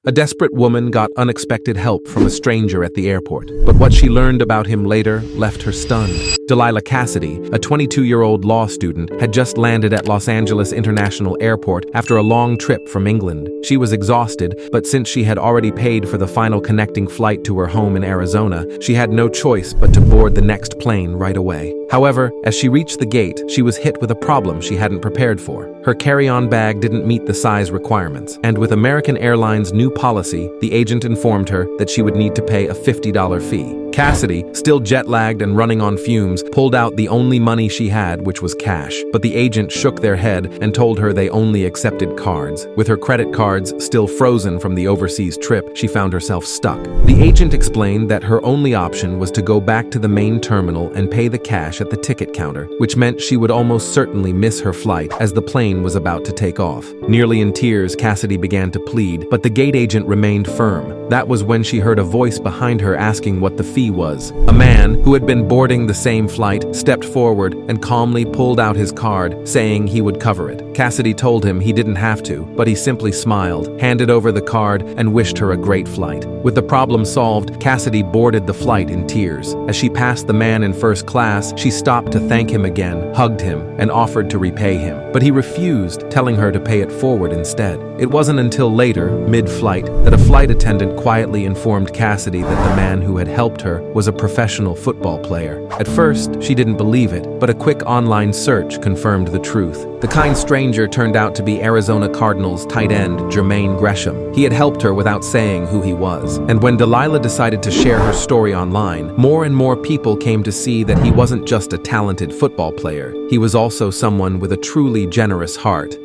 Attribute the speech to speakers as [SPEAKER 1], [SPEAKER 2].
[SPEAKER 1] A desperate woman got unexpected help from a stranger at the airport, but what she learned about him later left her stunned. Delilah Cassidy, a 22-year-old law student, had just landed at Los Angeles International Airport after a long trip from England. She was exhausted, but since she had already paid for the final connecting flight to her home in Arizona, she had no choice but to board the next plane right away. However, as she reached the gate, she was hit with a problem she hadn't prepared for. Her carry-on bag didn't meet the size requirements, and with American Airlines' new policy, the agent informed her that she would need to pay a $50 fee. Cassidy, still jet-lagged and running on fumes, pulled out the only money she had, which was cash. But the agent shook their head and told her they only accepted cards. With her credit cards still frozen from the overseas trip, she found herself stuck. The agent explained that her only option was to go back to the main terminal and pay the cash at the ticket counter, which meant she would almost certainly miss her flight as the plane was about to take off. Nearly in tears, Cassidy began to plead, but the gate agent remained firm. That was when she heard a voice behind her asking what the fee was. A man, who had been boarding the same flight, stepped forward and calmly pulled out his card, saying he would cover it. Cassidy told him he didn't have to, but he simply smiled, handed over the card, and wished her a great flight. With the problem solved, Cassidy boarded the flight in tears. As she passed the man in first class, she stopped to thank him again, hugged him, and offered to repay him. But he refused, telling her to pay it forward instead. It wasn't until later, mid-flight, that a flight attendant quietly informed Cassidy that the man who had helped her was a professional football player. At first, she didn't believe it, but a quick online search confirmed the truth. The kind stranger turned out to be Arizona Cardinals tight end Jermaine Gresham. He had helped her without saying who he was. And when Delilah decided to share her story online, more and more people came to see that he wasn't just a talented football player. He was also someone with a truly generous heart.